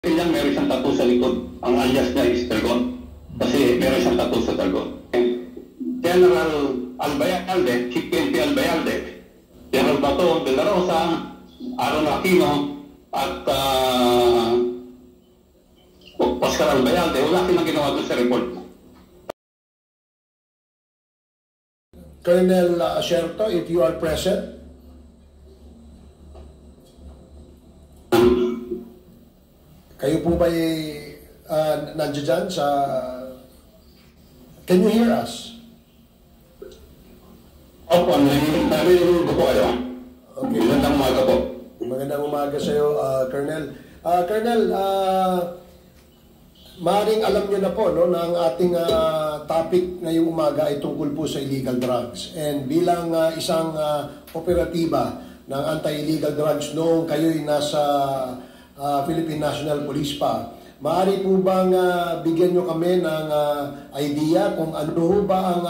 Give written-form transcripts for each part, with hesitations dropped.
Kailan meron siyang tattoo sa likod. Ang alias niya is Tergon. Kasi meron siyang tattoo sa Tergon. General Albayalde, Chief PNP Albayalde, General Bato de la Rosa, Aaron Aquino, at Oscar Albayalde, wala silang ginawa doon sa report. Colonel Asierto, if you are present. Kayo po ba nandiyan dyan sa... Can you hear us? Opo, narinig ko po kayo. Okay. Magandang umaga po. Magandang umaga sa iyo, Colonel. Colonel, maaaring alam niyo na po no, na ang ating topic ngayong umaga ay tungkol po sa illegal drugs. And bilang isang operatiba ng anti-illegal drugs noong kayo'y nasa Philippine National Police pa, maaari po bang bigyan nyo kami ng idea kung ano ba ang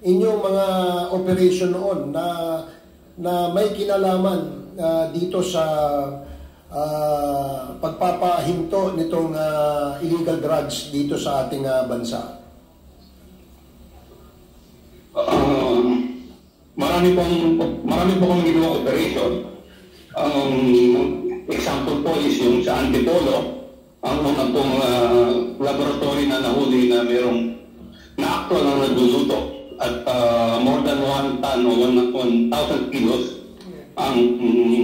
inyong mga operation noon na may kinalaman dito sa pagpapahinto nitong illegal drugs dito sa ating bansa? Marami po kong ginawa operation. Example po is yung sa Antipolo, ang unang pong laboratory na nahuli na merong na actual na nagluluto at more than 1 ton o 1,000 kilos ang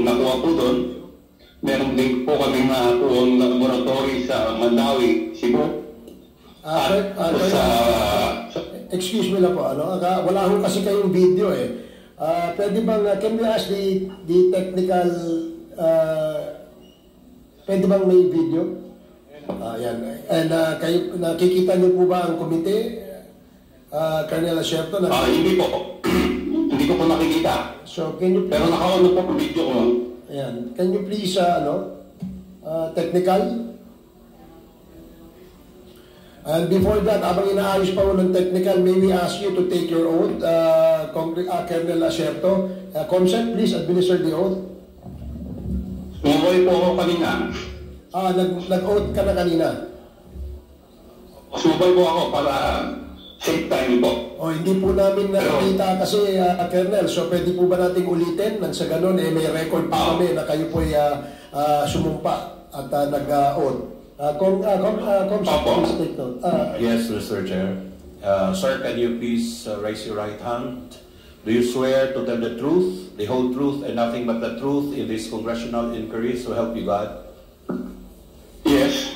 nakuha po doon. Meron din po kami nakuha laboratory sa Mandawi, Cebu. Excuse me lang po, wala ho kasi kayong video eh. Pwede bang, can we ask the technical, pwede bang may video? Yan. And kayo, nakikita niyo po ba ang komite, Colonel Asierto? Hindi po. Hindi ko po nakikita. So, can you please, pero naka-on po ang video ko. Ayan. Can you please, technical? And before that, abang inaayos pa mo ng technical, may we ask you to take your oath, Colonel Asierto. Consent, please administer the oath. Sumabay po ako kanina. Nag-oath ka na kanina? Sumabay po ako para save time po. Hindi po namin nakita kasi, Colonel, so pwede po ba nating ulitin? Nang sa ganun, may record po kami na kayo po sumumpa at nag-oath. Yes, Mr. Chair. Sir, can you please raise your right hand? Do you swear to tell the truth, the whole truth, and nothing but the truth in this congressional inquiry, so help you God? Yes.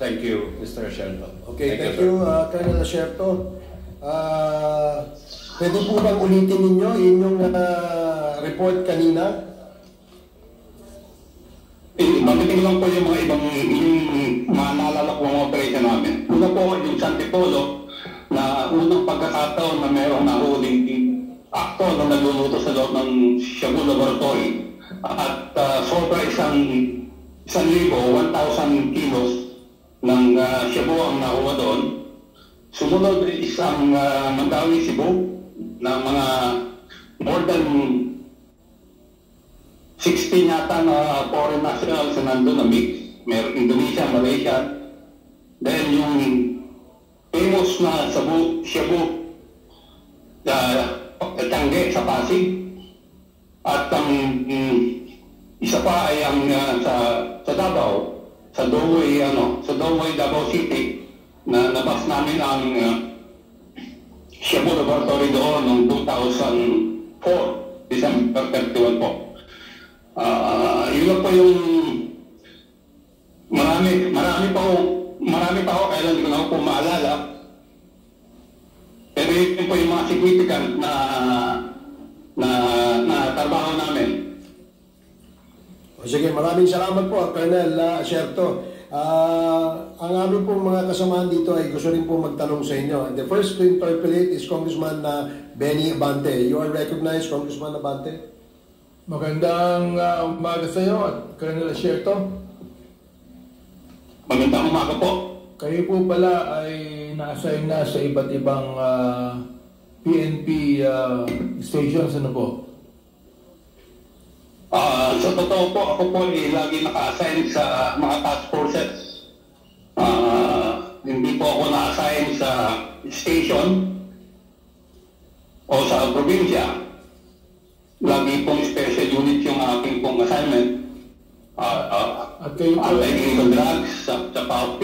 Thank you, Mr. Asierto. Okay, thank you, Colonel Asierto. Pwede po bang ulitin ninyo inyong report kanina? Mabiting lang po yung mga ibang naalala ko ang operation namin. Una po yung sa Antipolo na unang pagkakataon na mayroong nahuling akto na nagluluto sa loob ng Cebu Laboratory at sobra 1,000 kilos ng Cebu ang nakuha doon. Sumunod isang Mandawi, Cebu na mga more than 16 yata na foreign nationals na nandun na mix. Meron Indonesia, Malaysia. Then yung famous na Cebu Tiangge sa Pasig. At ang isa pa ay ang sa Davao, sa Daway, Davao City, na nabas namin ang Cebu Laboratory doon noong 2004, December 31 po. Yun lang po yung marami pa ako kaya hindi ko na po maalala, pero yun po yung mga significant na trabaho namin. Sige, maraming salamat po, Colonel Asierto. Ang aming pong mga kasamahan dito ay gusto rin po magtanong sa inyo. And the first to interpolate is Congressman Benny Abante. You are recognized, Congressman Abante. Magandang umaga sa iyo at Colonel Asierto. Magandang umaga po. Kayo po pala ay na-assign na sa iba't ibang PNP stations, ano po? Sa totoo totoo po, ako po lagi naka-assign sa mga task forces. Hindi po ako na-assign sa station o sa probinsya. Lagi pong special unit yung aking pong assignment. At kayo po, Anti-illegal drugs sa PAOP.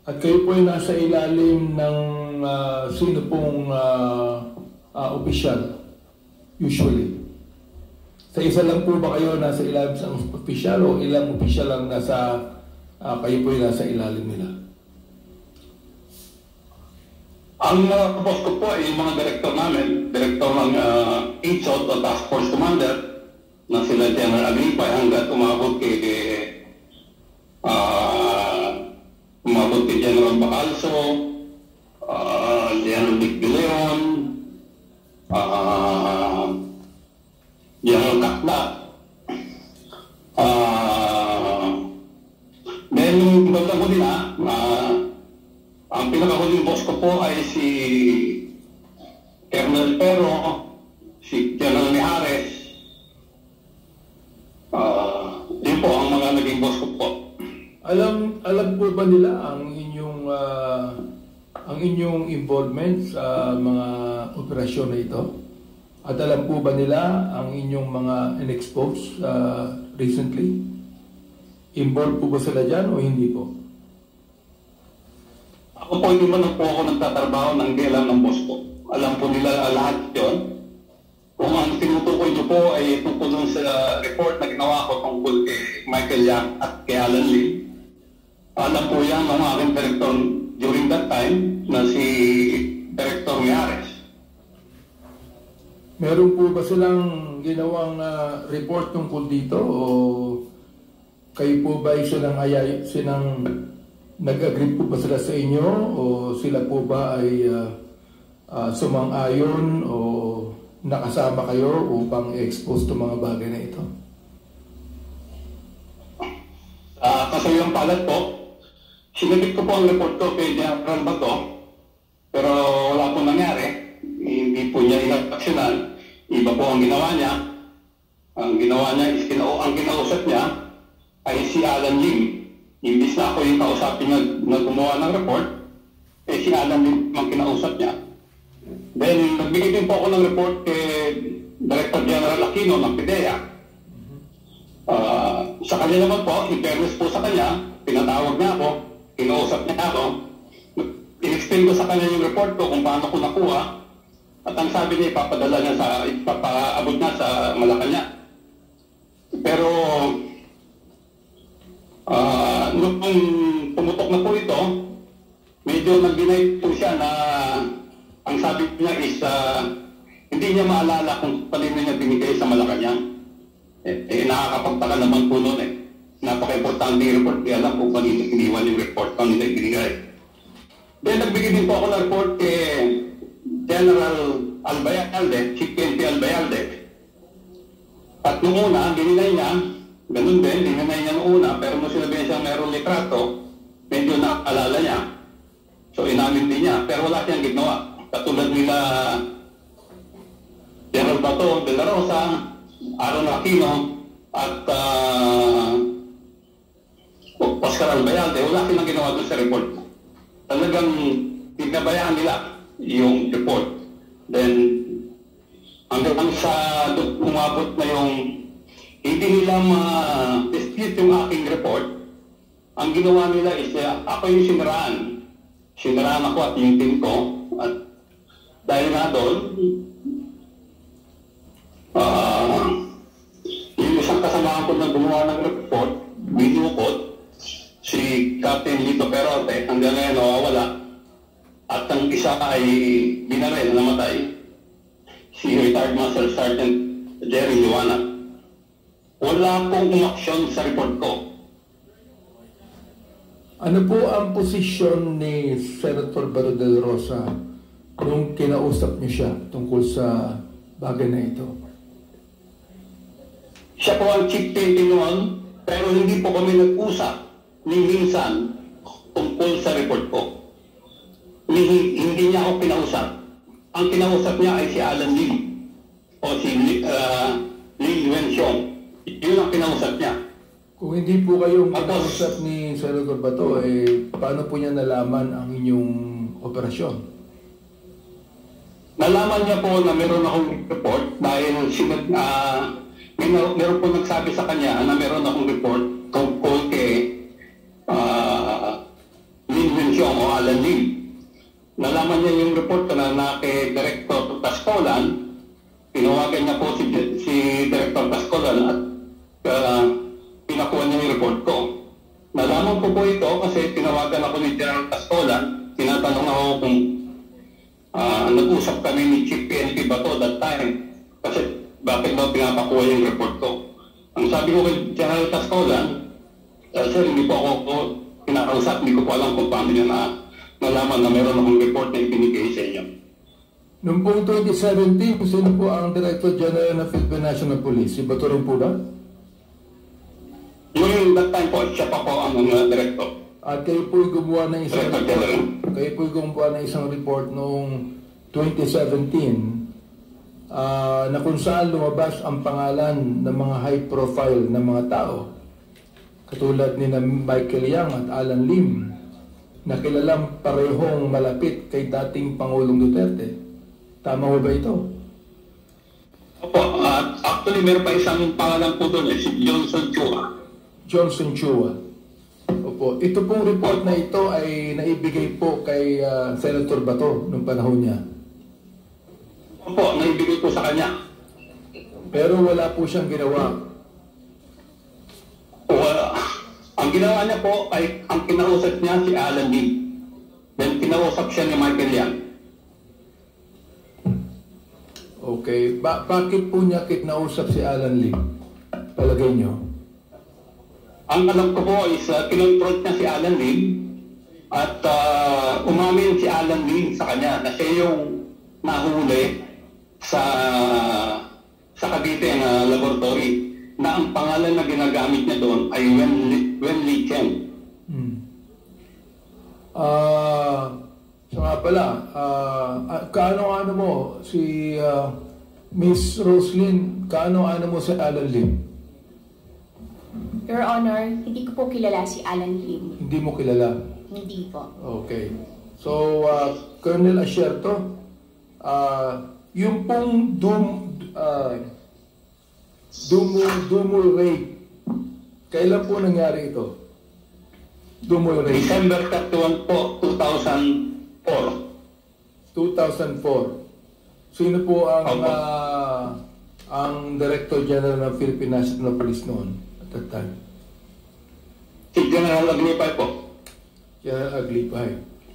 at kayo po ay nasa ilalim ng sino pong opisyal, usually? Sa isa lang po ba kayo nasa ilalim sa opisyal o ilang opisyal lang nasa, kayo po ay nasa ilalim nila? Ang boss ko po ay yung mga direktor namin, direktor ng ICOT o Task Force Commander na sila General Agripay hanggat umabot kay General Bacalso, General Vic De Leon, General Kakla. Then bandang huli na, ang pinakahuling boss ko po ay si Colonel Pero, si General Mijares. Yun po ang mga naging boss ko po. Alam po ba nila ang inyong involvement sa mga operasyon na ito? At alam po ba nila ang inyong mga in-expose recently? Involved po ba sila dyan o hindi po? Ako po, hindi man po ako nagtatrabaho ng alam ng boss ko. Alam po nila lahat yun. Kung ang tinutukoy niyo po ay tungkol dun sa report na ginawa ko tungkol kay Michael Yang at kay Alan Lim. Alam po yan ng aking director during that time na si Director Mijares. Meron po ba silang ginawang report tungkol dito o kayo po ba ay sinang nag-agree po ba sila sa inyo o sila po ba ay sumang-ayon o nakasama kayo upang i-expose itong mga bagay na ito? Kasi yung palat po, sinabit ko po ang report ko kay General Bato, pero wala po nangyari. Hindi po niya inaksyonan. Iba po ang ginawa niya. Ang ginawa niya is ang kinausap niya ay si Alan Lim. Imbis na ako yung kausapin na gumawa ng report, si Alan Lim ang kinausap niya. Then, nagbigay din po ako ng report kay Director General Aquino ng PIDEA. Sa kanya naman po, in fairness po sa kanya, pinatawag niya ako, kinausap niya ako, in-explain ko sa kanya yung report ko kung paano ko nakuha, at ang sabi niya, ipapaabot niya sa Malacanang. Pero, nung pumutok na po ito, medyo nag-deny po siya na ang sabi niya is hindi niya maalala kung kanino niya binigay sa Malacanang. Nakakapagtaka naman po noon Napaka-importante yung report. Kaya alam kung kanino iniwan yung report, kanino ibinigay. Then nagbigay din po ako ng report kay General Albayalde, Chief PNP Albayalde. At nung una, dininay niya, ganun din, dininay niya nung una, pero nung sinabi niya mayroong litrato, medyo nakaalala niya. So inamin din niya, pero wala siyang ginawa. Katulad nila General Bato de la Rosa, Aaron Aquino, at Oscar Albayalde, wala silang ginawa doon sa report. Talagang pinabayaan nila yung report. Then, hanggang sa umabot na yung hindi nila ma-dispute yung aking report, ang ginawa nila is ako yung sinaraan. Sinaraan ako at yung team ko. At dahil nga doon, yung isang kasamahan ko na gumawa ng report, binukot, si Captain Lito Perote, hanggang ngayon nawawala. At ang isa ay binaril, namatay, si retired Master Sergeant Jerry Liwanag. Wala pong umaksyon sa report ko. Ano po ang posisyon ni Senator Bato de la Rosa nung kinausap niyo siya tungkol sa bagay na ito? Siya po ang chief PNP noon, pero hindi po kami nag-usap ni minsan tungkol sa report ko. Hindi niya ako kinausap. Ang kinausap niya ay si Alan Lim o si Lim Wenxiong. Yun ang kinausap niya. Kung hindi po kayong Tapos- kinausap ni Senator Bato, paano po niya nalaman ang inyong operasyon? Nalaman niya po na meron akong report dahil meron po nagsabi sa kanya na meron akong report tungkol kay Lin Wenxiong o Alan Lim. Nalaman niya yung report na kay Director Pascolan. Tinawagan niya po si Director Pascolan at pinakuha niya yung report ko. Nalaman ko po ito kasi tinawagan ako ni General Pascolan. Tinatanong ako kung nag-usap kami ni Chief PNP Bato that time. Kasi bakit daw pinapakuha yung report ko. Ang sabi ko kay General Pascolan, sir, hindi po ako pinakausap. Hindi ko po alam kung paano niya nalaman na meron akong report na ibinigay sa inyo. Noong pong 2017, sino po ang Director General ng Philippine National Police? Si Bato rin po ba? Yung that time po, siya pa po ang director. At kayo po'y gumawa ng isang Director report, General. kayo po'y gumawa ng isang report noong 2017 na kung saan lumabas ang pangalan ng mga high profile na mga tao katulad ni na Michael Yang at Alan Lim na kilalang parehong malapit kay dating Pangulong Duterte. Tama ho ba ito? Opo, actually meron pa isang pangalan po doon, si Johnson Chua. Johnson Chua. Opo. Ito pong report na ito ay naibigay po kay Senator Bato noong panahon niya. Opo, naibigay po sa kanya. Pero wala po siyang ginawa. Ang ginawa niya po ay ang kinausap niya si Alan Lim. Then kinausap siya ni Michael Yang. Okay. Bakit po niya kinausap si Alan Lim? Palagay niyo? Ang alam ko po is kinonfront niya si Alan Lim at umamin si Alan Lim sa kanya na siya yung nahuli sa Cavite na laboratory na ang pangalan na ginagamit niya doon ay Wen Li Chen. So nga pala, kaano-ano mo si Miss Roslyn, kaano-ano mo si Alan Lim? Your Honor, hindi ko po kilala si Alan Lim. Hindi mo kilala? Hindi po. Okay. So, Colonel Asierto, yung pong Dumul rape, kailan po nangyari ito? Dumul rape? December 31 po, 2004. 2004. Sino po ang Director General ng Philippine National Police noon at that time? Si General Aglipay po. General Aglipay.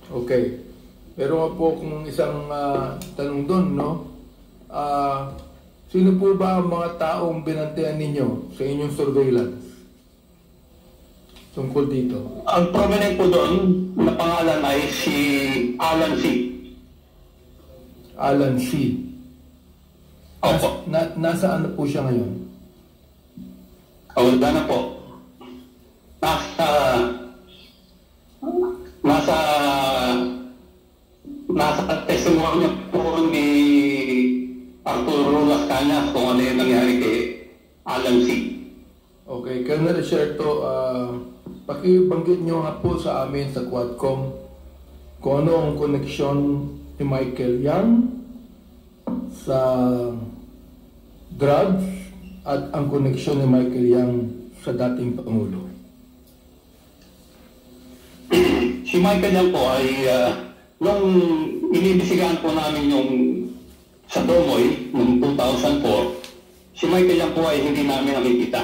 Okay. Pero po kung isang tanong doon, no? Sino po ba ang mga taong binantayan ninyo sa inyong surveillance? Tungkol dito. Ang prominent po doon na pangalan ay si Alan C. Alan C. Opo. Nasaan po siya ngayon? Wala na po. Nasa testimony po ni Arturo Las Cañas kung ano yung nangyari kay Alan C. Okay, Colonel Asierto, pakibanggit nyo nga po sa amin sa Quadcom kung ano ang koneksyon ni Michael Yang sa drugs at ang koneksyon ni Michael Yang sa dating Pangulo. Si Michael Yang po ay nung inibisigaan po namin yung sa Domoy noong 2004, si Michael Yang po ay hindi namin nakikita.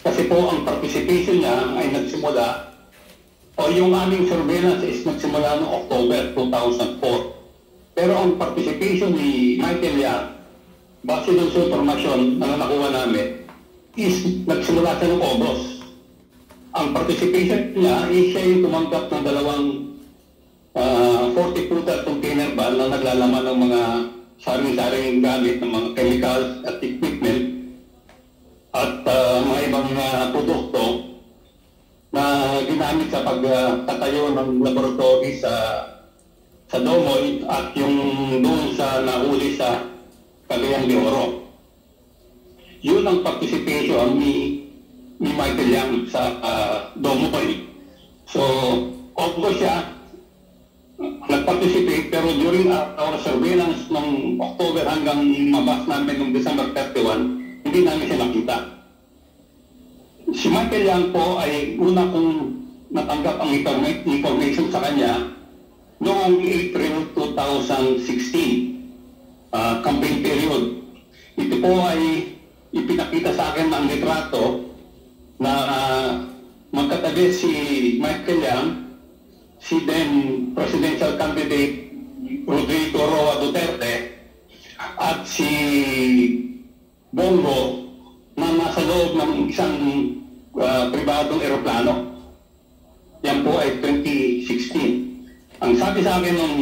Kasi po ang participation niya ay nagsimula o yung aming surveillance is nagsimula noong October 2004. Pero ang participation ni Michael Yang, base dun sa informasyon na nakuha namin, is nagsimula siya noong August. Ang participation niya is siya yung tumanggap ng dalawang 40-footer container van na naglalaman ng mga saring-saring gamit ng mga chemicals at equipment at mga ibang produkto na ginamit sa pagtatayo ng laboratory sa Domoy at yung doon sa nahuli sa Cagayan de Oro. Yun yun ang participation ni Michael Yang sa Domoy. So, August siya nag-participate, pero during our surveillance ng October hanggang mabas namin noong December 31, hindi namin siya nakita. Si Michael Yang po ay una kong natanggap ang information sa kanya noong April 2016, campaign period. Ito po ay ipinakita sa akin ng litrato na magkatabi si Michael Yang, si then presidential candidate Rodrigo Roa Duterte, at si Bongo na nasa loob ng isang pribadong eroplano. Yan po ay 2016. Ang sabi sa akin ng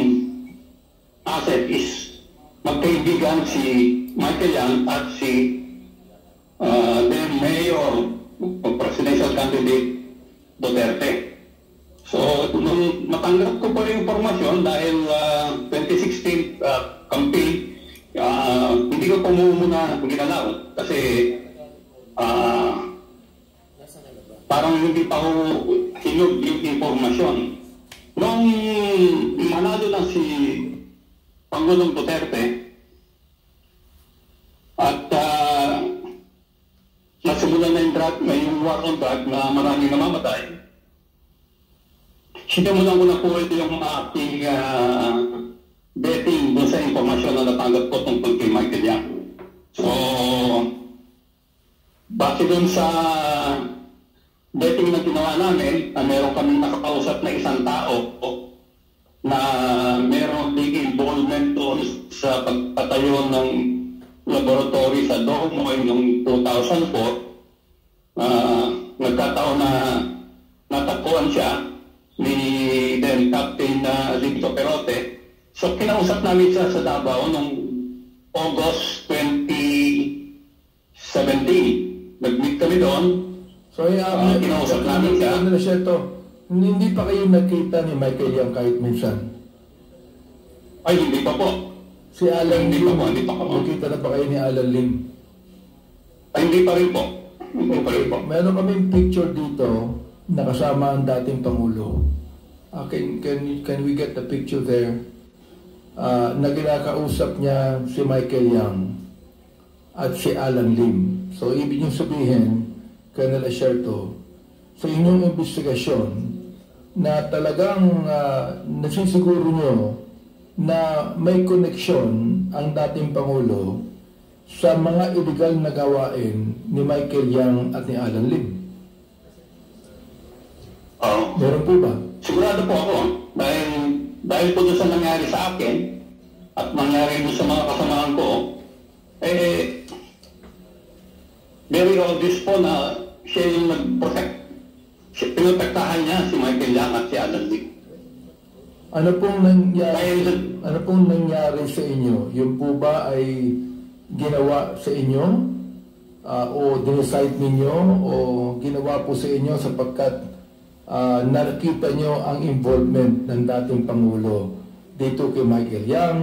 asset is magkaibigan si Michael Yang at si then Mayor presidential candidate Duterte. So, nung matanggap ko po yung informasyon dahil 2016 campaign, hindi ko po muna ginalaw kasi parang hindi pa ko hinug yung informasyon. Nung manalo na si Pangulong Duterte at nasimulan na yung war on drug na maraming namamatay, sinimulan ko na po ito yung aking betting doon sa informasyon na natanggap ko tungkol kay Michael Yang. So, base doon sa betting na ginawa namin, meron kaming nakakausap na isang tao na meron big involvement doon sa pagpatayo ng laboratory sa Domoy noong 2004. Nagkataon na natakbuhan siya ni then Captain Lito Perote. So, kinausap namin siya sa Davao noong August 2017. Nag-meet kami doon. So, kinausap namin siya. Hindi pa kayo nakita ni Michael Yang kahit minsan? Ay, hindi pa po. Si Alan Hindi Lim, pa po. nakita na ba kayo ni Alan Lim? Ay, hindi pa rin po. Hindi pa rin po. Meron kaming picture dito na kasama ang dating Pangulo. Can we get the picture there? Na kinakausap niya si Michael Yang at si Alan Lim. So, ibig niyong sabihin, Colonel Asierto, sa inyong investigasyon na talagang nasisiguro niyo na may koneksyon ang dating Pangulo sa mga illegal na gawain ni Michael Yang at ni Alan Lim. Meron po ba? Sigurado po ako. Dahil po doon sa nangyari sa akin at nangyari doon sa mga kasamahan ko, very obvious po na siya yung nag-protect. Pinotektahan niya si Michael Yang at si Alan Lim. Ano pong nangyari sa inyo? Yung po ba ay ginawa sa inyo? O dinicide ninyo? O ginawa po sa inyo sapagkat nakita nyo ang involvement ng dating Pangulo dito kay Michael Yang,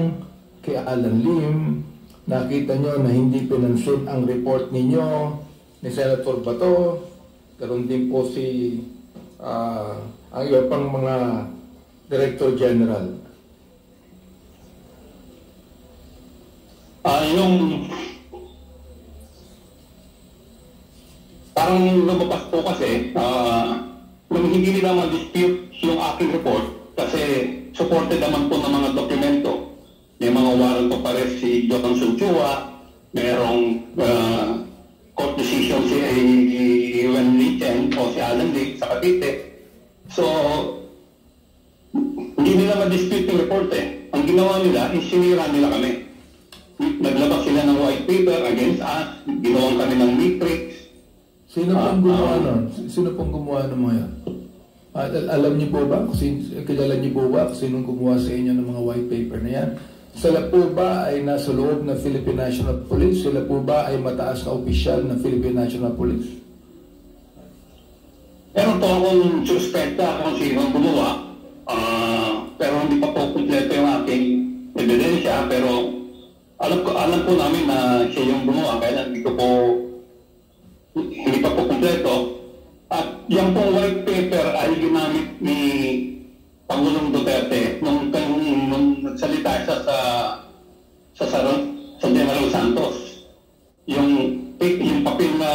kay Alan Lim? Nakita nyo na hindi pinansin ang report ninyo ni Senator Bato? Karoon din po si ang iba pang mga Director General. Yung parang lumabas po kasi nung hindi nila ma-dispute yung aking report kasi supported naman po ng mga dokumento. May mga warrant of arrest si Johnson Chua, merong court decision si Ewan Lichen o si Alan Lee sa Cavite. So, hindi nila ma-dispute yung report eh. Ang ginawa nila, sinira nila kami. Naglabas sila ng white paper against us, ginawan kami ng matrix. Sino pong gumawa nun? Sino pong gumawa ng mga yan? Alam niyo po ba? Kilala niyo po ba kung sinong gumawa sa inyo ng mga white paper na yan? Sila po ba ay nasa loob ng Philippine National Police? Sila po ba ay mataas na opisyal ng Philippine National Police? Meron po akong suspecta kung sino gumawa. Pero hindi pa po kompleto yung aking ebidensya. Pero alam po namin na siya yung gumawa. Kaya hindi ko po Yung pong white paper ay ginamit ni Pangulong Duterte nung nagsalita siya sa General Santos. Yung papel na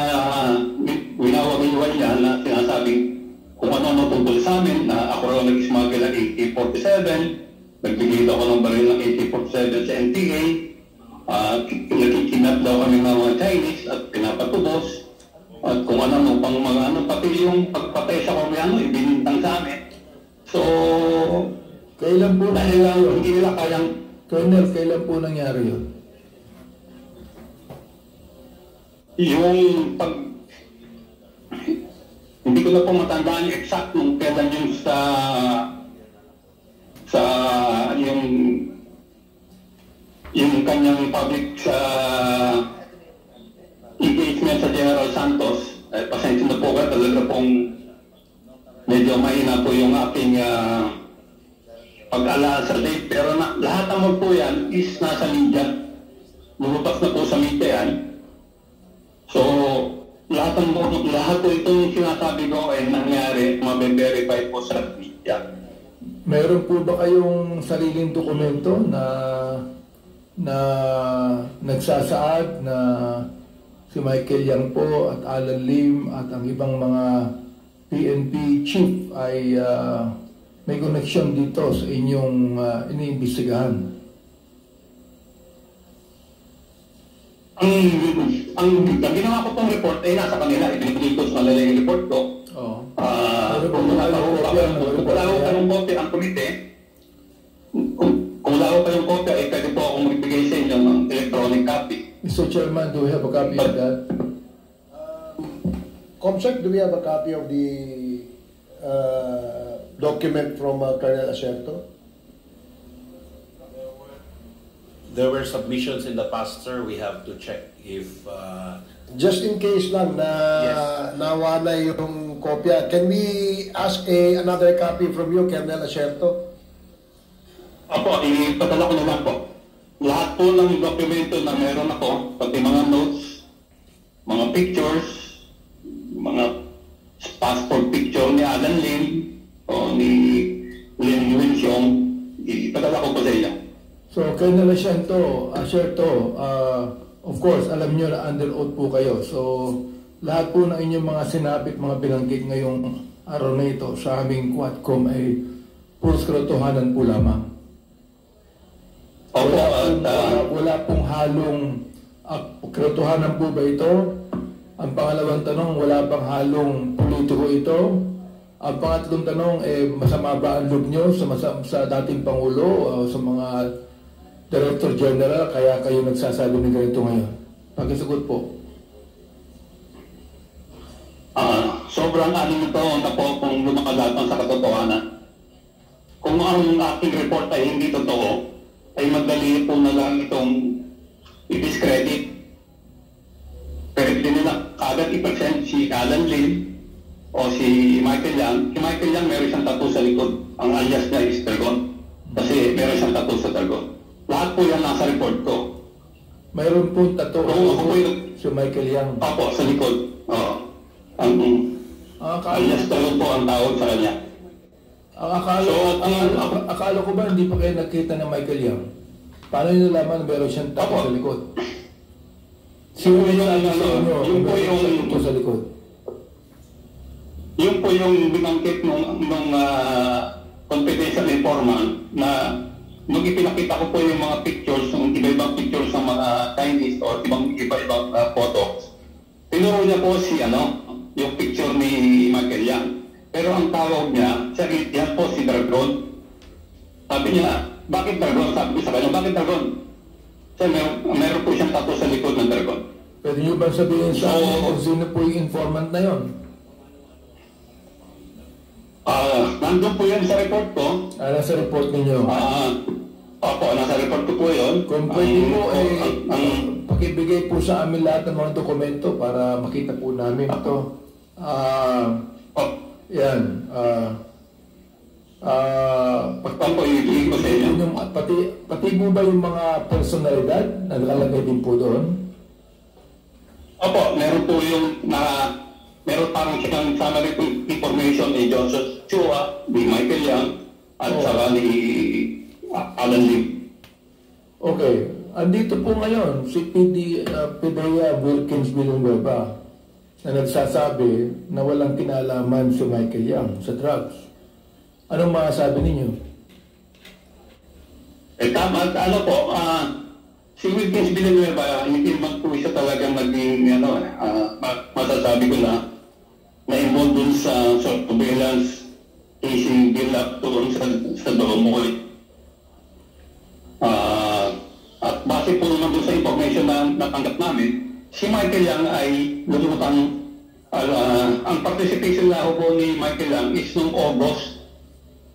winawagayway niya na sinasabing kung ano tungkol sa amin, na ako raw nag-smuggle ng AK-47, nagbigay daw ako ng baril ng AK-47 sa NPA, nakikinap daw kami ng mga Chinese at pinapatubos, at kung ano pang mga pati yung pagpatay sa Koreano, ibinintang sa amin. So, Kailan po dahil nangyari yun? hindi nila kayang Colonel, kailan po nangyari yun? yung hindi ko na po matandaan exact nung kailan yung yung kanyang public engagement sa General Santos. Pasensya na po ka, talaga pong medyo mahina po yung aking pag-ala sa date, pero lahat naman po yan is nasa media. Lumabas na po sa media yan. So, lahat po itong sinasabi ko ay nangyari, mabe-verify po sa media. Meron po ba kayong sariling dokumento na nagsasaad na si Michael Yang po at Alan Lim at ang ibang mga PNP chief ay may connection dito sa inyong iniimbestigahan? Ang ginawa ko pong report ay nasa kanila, ibinigay ko sa kanila yung report ko. Kung wala ko kayong copy ang komite, kung wala ko kayong copy, ay pwede po akong magbigay sa inyo ng electronic copy. Mr. Chairman, do we have a copy of that? Comsec, do we have a copy of the document from Colonel Acerto? There were submissions in the past, sir. We have to check if... Just in case lang na nawala yung kopya, can we ask another copy from you, Colonel Acerto? Apo, ipadala ko na lang po. Lahat po ng dokumento na meron ako, pati mga notes, mga pictures, mga passport picture ni Alan Lim o ni Lim Wilson, ipadala ko po sa inyo. So, Colonel Acerto, of course, alam nyo na under oath po kayo. So, lahat po ng inyong mga sinapit, mga binanggit ngayong araw na ito sa aming Quadcom ay puros katotohanan po lamang. Wala pong halong katotohanan po ba ito? Ang pangalawang tanong, wala pang halong politiko ito? Ang pangatlong tanong, masama ba ang loob nyo sa dating Pangulo o sa mga Director General, kaya kayo nagsasabi ng ganito ngayon? Pakisagot po. Sobrang nito na po kung lumakalatang sa katotohanan. Kung ang aking report ay hindi totoo, ay madali po na lang itong i-discredit. Pwede nila agad i-present si Alan Lim o si Michael Yang. Si Michael Yang meron siyang tattoo sa likod. Ang alias niya is Dragon. Kasi meron siyang tattoo sa Dragon. Lahat po yan nasa report ko. Mayroon po tattoo si Michael Yang. Opo, sa likod. Oo. Alias Dragon po ang tawag sa kanya. Akala ko ba hindi pa kayo nakita ng Michael Yang? Paano nyo nalaman meron siyang tattoo sa likod? Sino yung tattoo sa likod? Yun po yung binangkit nung confidential informant na nung ipinakita ko po yung mga pictures, yung iba-ibang pictures ng mga Chinese o iba-ibang photos. Tinuro niya po yung picture ni Michael Yang. Pero ang tawag niya, yan po si Dragon. Sabi niya, bakit Dragon? Sabi ko sa kanya, bakit Dragon? So, meron po siyang tattoo sa likod ng Dragon. Pwede niyo ba sabihin sa akin kung sino po yung informant na yon? Nandun po yan sa report ko. Nasa report ninyo? Opo, nasa report ko po yun. Kung pwede po, pakibigay po sa amin lahat ng mga dokumento para makita po namin ito. Yan. Pati po ba yung mga personalidad na nakalagay din po doon? Opo, meron po yung meron parang siyang summary information ni Joseph Chua, ni Michael Yang, at saka ni Alan Lim. Okay. Andito po ngayon si Pidea Wilkins Villanueva na nagsasabi na walang kinalaman si Michael Yang sa drugs. Anong masasabi ninyo? Tama, ano po, si Wilkins Villanueva, hindi man po siya talagang naging, masasabi ko na involved dun sa surveillance casing build-up doon sa Dolomoy. At base po naman doon sa information na natanggap namin, si Michael Yang ay lumutang, ang participation na po ni Michael Yang is noong August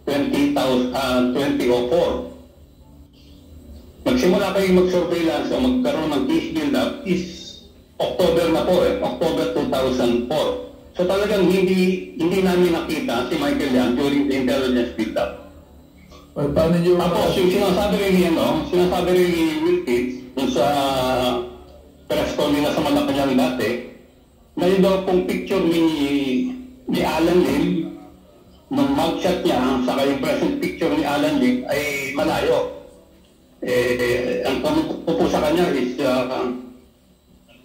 2004. Magsimula kayong mag-surveillance o magkaroon ng case build-up is October na po October 2004. So talagang hindi namin nakita si Michael Yang during the intelligence build-up. Paano nyo... Tapos yung sinasabi rin ni Wilkins dun sa press con nila sa Malacanang dati, na yun daw pong picture ni Alan Lim, nung mugshot niya, saka yung present picture ni Alan Lim ay malayo. Ang tanong po sa kanya is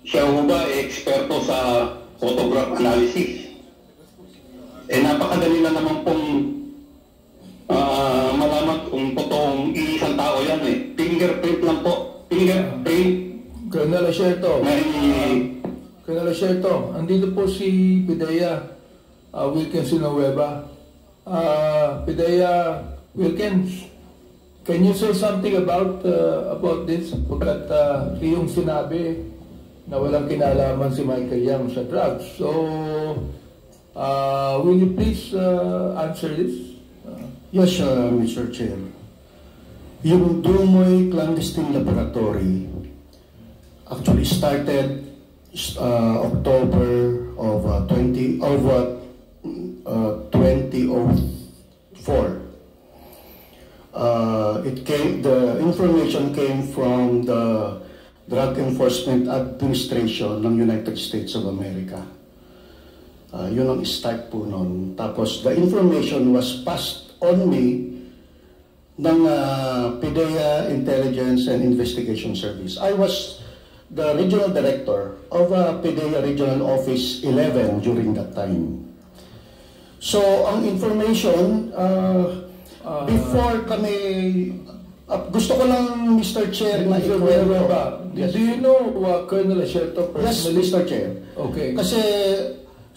siya ho ba eksperto sa photograph analysis? Napakadali na naman pong malaman kung totoong iisang tao yan Fingerprint lang po. Fingerprint. Colonel Asierto, andito po si Pidea Wilkins Villanueva. Pidea Wilkins, can you say something about this? Pagkat iyong sinabi na walang kinalaman si Michael Yang sa drugs. So, will you please answer this? Yes, Mr. Chair. Yung Dumoy Clandestine Laboratory actually started October of 2004. The information came from the Drug Enforcement Administration ng United States of America. Yun ang start po nun. Tapos the information was passed on me ng PIDEA Intelligence and Investigation Service. I was the regional director of PIDEA Regional Office 11 during that time. So ang information, before kami, gusto ko lang, Mr. Chair, na ikwento. Do you know Colonel Asierto personally? Yes, Mr. Chair. Okay. Kasi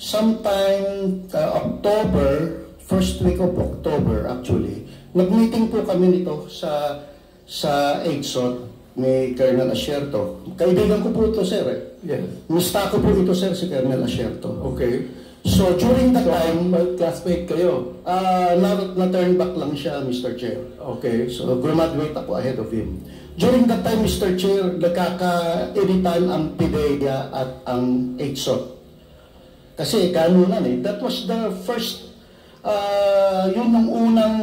sometime October, first week of October actually, nag-meeting po kami nito sa EDSOT ni Colonel Asierto. Kaibigan ko po ito, sir. Yes. Mista ko po ito, sir, si Colonel Asierto. Okay. So during that time, classmate kayo? na-turn back lang siya, Mr. Chair. Okay. So graduate ako ahead of him. During that time, Mr. Chair, nagkaka-editan ang PIDEA at ang EDSOT. Kasi kanunan that was the first, yun ang unang,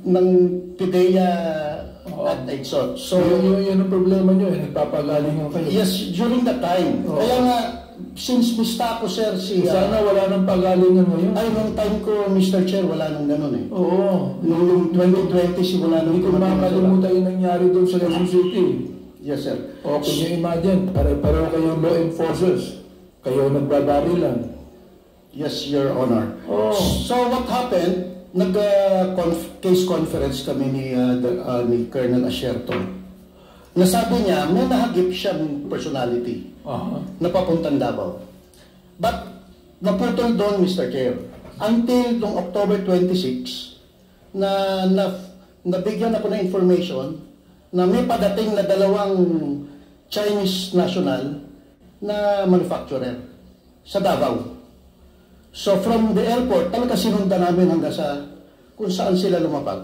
ng PIDEA at EDSOT. So, yun ang problema nyo, nagpapagaling nyo kayo. Yes, during that time. Kaya nga, since mista ko, sir, sana wala nang pagalingan ngayon. Ay, nung time ko, Mr. Chair, wala nang ganun Oo. Noong 2020, wala nang... Hindi ko makakalimutan yung nangyari doon sa Quezon City. Yes, sir. O, can you imagine? Pareho kayong law enforcers. Kayo nagbabarilan. Yes, Your Honor. So, what happened? Nag-case conference kami ni Colonel Asierto. Nasabi niya, may nahagip siyang personality na papuntang Davao. But, naputol doon, Mr. Chair. Until noong October 26, nabigyan ako ng information na may padating na dalawang Chinese national na manufacturer sa Davao. So from the airport, talaga sinundan namin hanggang sa kung saan sila lumapag.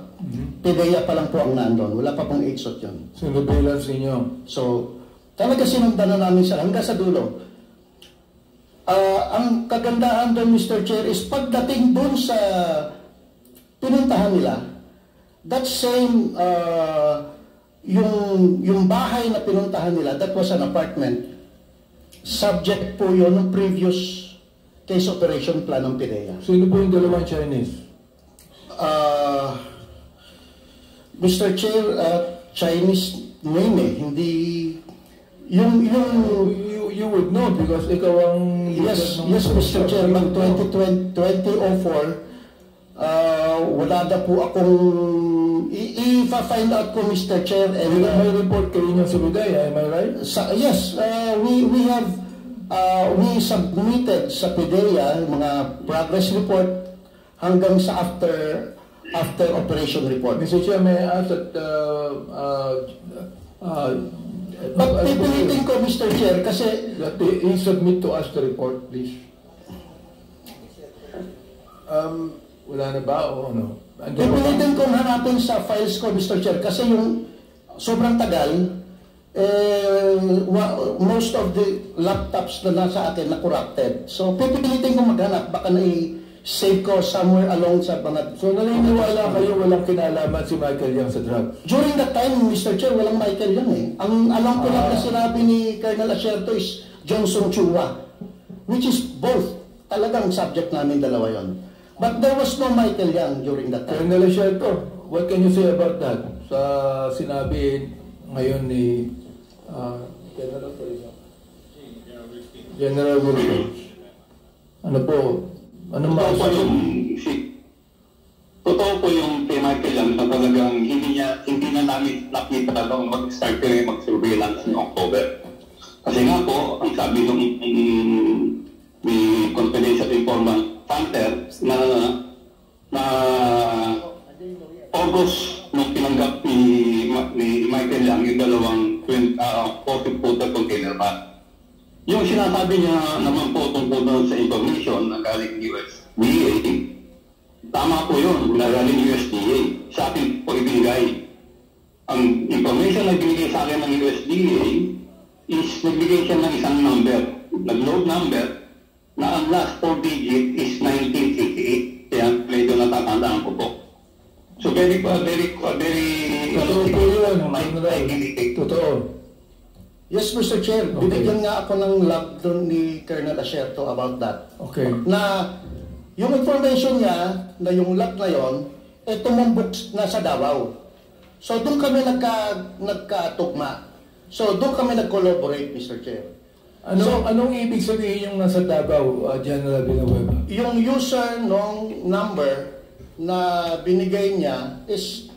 PIDEA pa lang po ang nandun. Wala pa pong EDSOT yun. Surveillance ninyo. So, talaga sinundan na namin sila hanggang sa dulo. Ang kagandahan doon, Mr. Chair, is pagdating doon sa pinuntahan nila, that same, yung bahay na pinuntahan nila, that was an apartment. subject po yun ng previous case operation plan ng PIDEA. Sino po yung dalawang Chinese? Mr. Chair, Chinese name hindi You would know because ikaw ang yes Mr. Chairman, 2004 wala na po akong i-find out ko Mr. Chair, and may report kayo niyo sa PIDEA, am I right? Yes, we have we submitted sa PIDEA mga progress report hanggang sa after operation report. Mr. Chair, may I ask that but pipilitin ko Mr. Chair kasi that he submit to us the report, please. Wala na ba o ano? pipilitin kong hanapin sa files ko Mr. Chair kasi yung sobrang tagal, most of the laptops na nasa atin na corrupted. So pipilitin kong maghanap, baka na-save ko somewhere along sa mga... So naniniwala kayo walang kinalaman si Michael Yang sa drugs? During that time, Mr. Chair, walang Michael Yang eh. Ang alam ko lang na sinabi ni Colonel Asierto is Johnson Chua, which is both. Talagang subject namin dalawa yon. But there was no Michael Yang during that time. Colonel Asierto, what can you say about that? Sa sinabi ngayon ni General Wilkins. Ano po? Ano Totoo po yung kay Michael Yang na talagang hindi na namin nakita talagang mag-start kayo mag-surveillance ng October. Kasi nga po, ang sabi ng may confidential informant Panther na August nung tinanggap ni Michael Yang yung dalawang 40-footer container van. Yung sinasabi niya naman po tungkol doon sa information na galing USDA, tama po yun, na galing USDA. Sa akin po ibigay. Ang information na binigay sa akin ng USDA is nagbigay siya ng isang number, nag-load number, na ang last 4 digit is 1988. Kaya medyo natatandaan ko po. So very totoo po yun. Totoo. Yes, Mr. Chair. Okay. Binigyan nga ako ng log doon ni Colonel Asierto about that. Okay. Na yung information niya na yung log na yon, tumumbok na sa Davao. So doon kami nagkatugma. So doon kami nag-collaborate, Mr. Chair. Anong ibig sabihin yung nasa Davao, General Villanueva? Yung user nung number na binigay niya is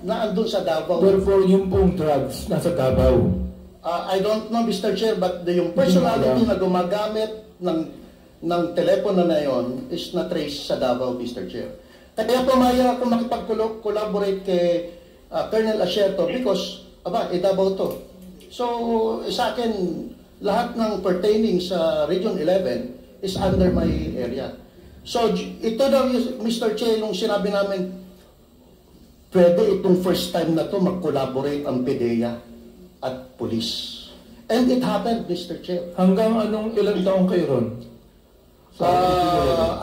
naandun sa Davao. Therefore, yung pong drugs nasa Davao. I don't know, Mr. Chair, but yung personality na gumagamit ng telepono na yon is na-trace sa Davao, Mr. Chair. Kaya pumayag ako makipag-collaborate kay Colonel Asierto because, Davao to. So, sa akin, lahat ng pertaining sa Region 11 is under my area. So, ito daw, Mr. Chair, yung sinabi namin, pwede itong first time na to mag-collaborate ang PIDEA at police. And it happened, Mr. Chair. Hanggang ilang taong kayo ron?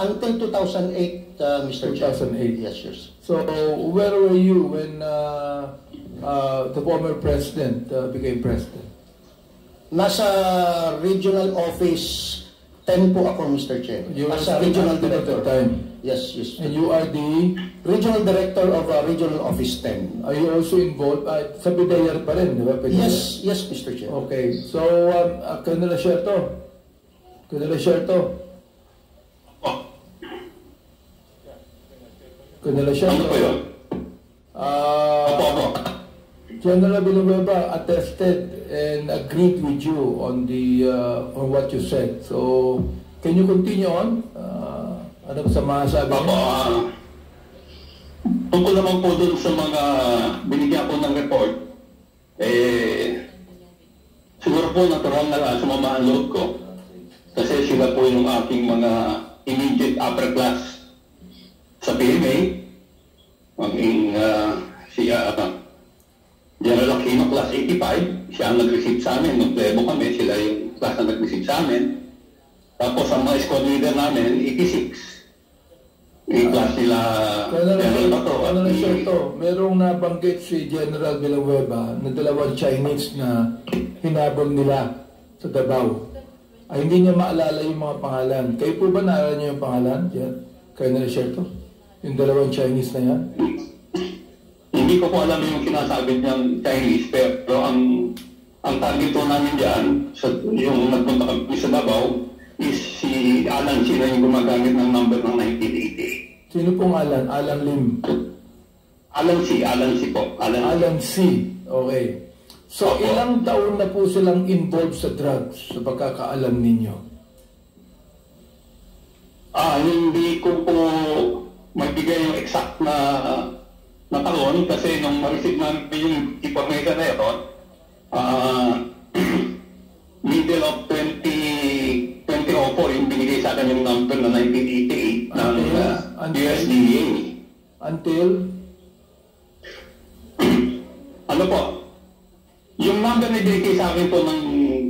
Until 2008, Mr. Chair. 2008. Yes. So, where were you when the former president became president? Nasa regional office 10 po ako, Mr. Chair. You were as a regional director. at that time. Yes. And you are the regional director of Regional Office 10. Are you also involved sa PIDEA pa rin, di ba? Yes, Mr. Chair. Okay. So, Colonel Asierto. Colonel Asierto. Ano po yun? General Villanueva attested and agreed with you on on what you said. So, can you continue on? Ano sa mga sabi niyo? Tungkol naman po dun sa mga binigyan ko ng report, siguro po natural na lang sumama ang loob ko. Kasi sila po yung aking mga immediate upper class sa PMA. General Aquino class 85, siya ang nag-receive sa amin. Nung plebo kami, sila yung class na nag-receive sa amin. Tapos ang mga squad leader namin, 86. Yung class nila General Bato. Colonel Asierto, merong nabanggit si General Villanueva na dalawang Chinese na hinabol nila sa Davao. Ay, hindi niya maalala yung mga pangalan. Kayo po ba naalala niyo yung pangalan? Yan. Colonel Sherto? Yung dalawang Chinese na yan? Hindi ko po alam yung sinasabi niyang Chinese, pero ang target po namin dyan, yung nagpunta kami sa Davao, is si Alan Sina yung gumagamit ng number ng 1988. Sino pong Alan? Alan Lim? Alan C po. Alan C. Okay. So, Opo. ilang taon na po silang involved sa drugs sa pagkakaalam ninyo? Hindi ko po magbigay yung exact na taon kasi nung ma-receive namin yung information na ito, middle of 2004 yung binigay sa akin yung number na 1988 ng USDA. Until? Ano po? Yung number na binigay sa akin po ng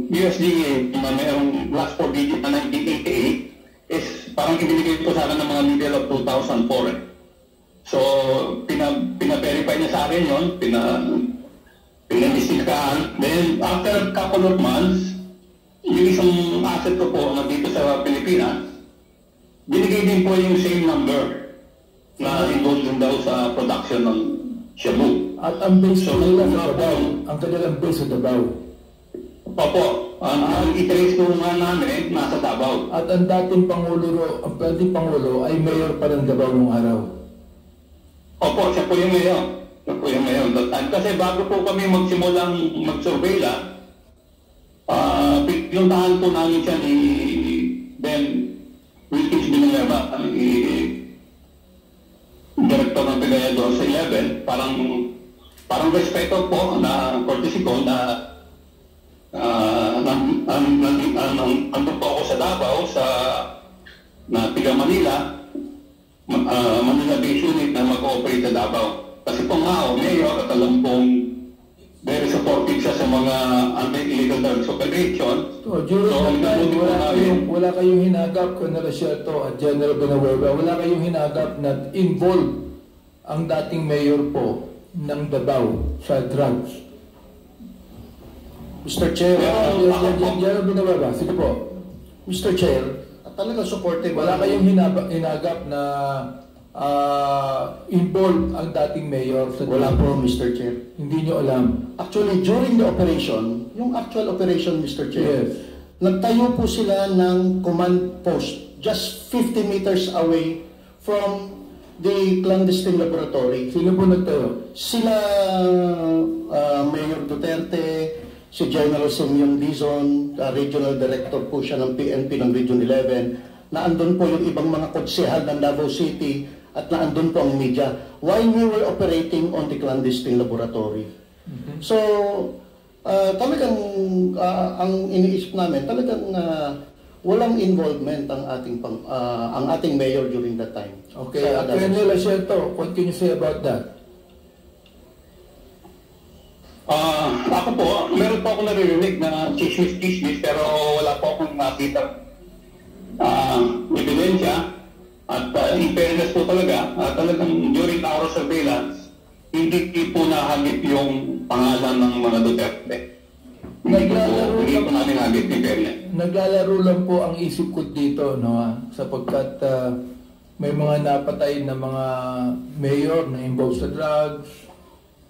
USDA na mayroong last 4 digit na 1988 is parang ibinigay po sa akin ng mga middle of 2004 eh. So, pina-verify niya sa akin yun, pinamistikahan. Then, after a couple of months, yung isang asset ko po na dito sa Pilipinas, binigay din po yung same number na involved din daw sa production ng shabu. At ang base so, nila sa Davao, ang kanilang base sa Davao. Opo, ang i-trace ko nga namin, nasa Davao. At ang dating Pangulo ay mayor pa ng Davao nung araw. Opo, siya po yung mayor. Siya po yung mayor that time. Kasi bago po kami magsimulang mag-surveilla, pinuntahan po namin siya ni Ben Wilkins Villanueva, ang director ng Pagayador sa 11, parang respeto po na courtesy ko na nandun po ako sa Davao na tiga Manila, Manila Base Unit na mag-ooperate sa Davao. Kasi po nga, mayor at alam pong very supportive siya sa mga anti-illegal drugs operation. So, during that time, wala kayong hinagap, Colonel Sherto at General Villanueva, wala kayong hinagap na involved ang dating mayor po ng Davao sa drugs. Mr. Chair, General Villanueva, sige po. Mr. Chair, talaga supportive. Wala kayong hinagap na involved ang dating mayor sa drugs. Wala po, Mr. Chair. Hindi nyo alam. Actually, during the operation, yung actual operation, Mr. Chair, Yes. nagtayo po sila ng command post just 50 meters away from the clandestine laboratory. Sino po nagtayo? Sila Mayor Duterte, si General Simeon Dizon, Regional Director po siya ng PNP ng Region 11, na andun po yung ibang mga konsehal ng Davao City at na andun po ang media while we were operating on the clandestine laboratory. So, talagang ang iniisip namin, talagang walang involvement ang ating mayor during that time. Okay, Colonel Sherto, what can you say about that? Ako po, meron po ako naririnig na chismis, pero wala po akong nakita ebidensya. At in fairness po talaga, talagang during our surveillance, hindi po nahagip yung pangalan ng mga Duterte. Hindi po namin nahagip yung fairness. Naglalaro lang po ang isip ko dito, no, sapagkat may mga napatay na mga mayor na involved sa drugs,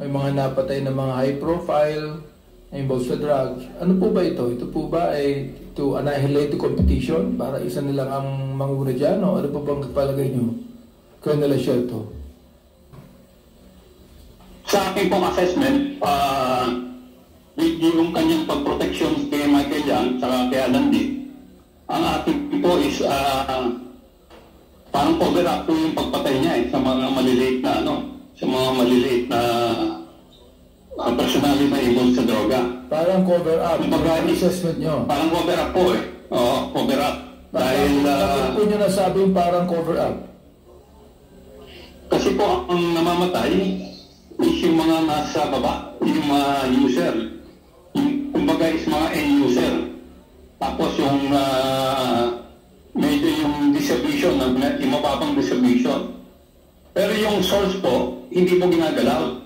may mga napatay na mga high profile na involved sa drugs. Ano po ba ito? Ito po ba ay to annihilate the competition para isa nilang ang manguna dyan? O ano po bang palagay nyo? Colonel Sherto. Sa aking pong assessment, yung kanyang pag-protection kay Michael Yang saka kay Alan Lee, ang ating po is parang cover up po yung pagpatay niya sa mga maliliit na sa mga maliliit na personality na involved sa droga. Parang cover up. Ang assessment nyo. Parang cover up po eh. Oo, cover up. Dahil bakit po nyo nasabing parang cover up? Kasi po ang namamatay is yung mga nasa baba, yung mga user. Kumbaga is mga end user. Tapos yung medyo yung distribution, yung mababang distribution. Pero yung source po, hindi po ginagalaw.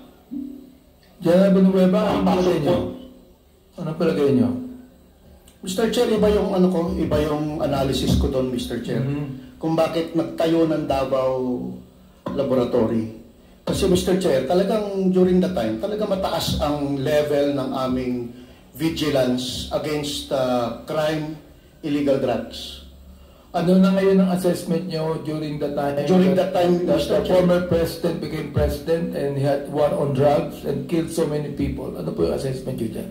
General Villanueva, anong palagay nyo? Anong palagay nyo? Mr. Chair, iba yung analysis ko doon, Mr. Chair. Kung bakit nagtayo ng Davao Laboratory. Kasi Mr. Chair, talagang during the time, talagang mataas ang level ng aming vigilance against crime, illegal drugs. Ano na ngayon ang assessment nyo during the time that Mr. the Chair, former president became president and he had war on drugs and killed so many people? Ano po yung assessment nyo dyan?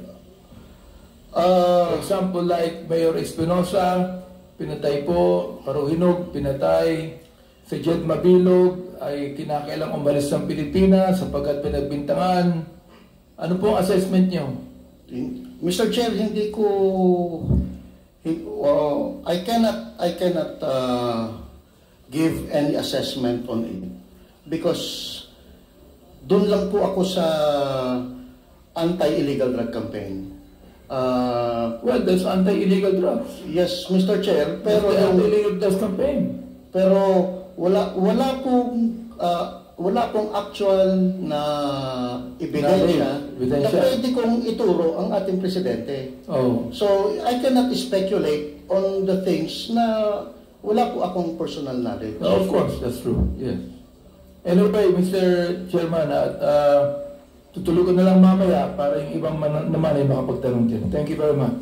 For example, like Mayor Espinosa, pinatay po, Paruhinog, pinatay, si Jed Mabilog ay kinakailang umalis ng Pilipinas sapagkat pinagbintangan. Ano po ang assessment nyo? Mr. Chair, hindi ko I cannot give any assessment on it because doon lang po ako sa anti-illegal drug campaign. Well, that's anti-illegal drugs. Yes, Mr. Chair, pero That's the anti-illegal drugs campaign. pero wala pong actual na ebidensya na pwede kong ituro ang ating presidente. Oh. So, I cannot speculate on the things na wala po akong personal knowledge. Of course, that's true. Yes. Anyway, Mr. Chairman, tutuloy ko na lang mamaya para yung ibang naman ay makapagtanong dyan. Thank you very much.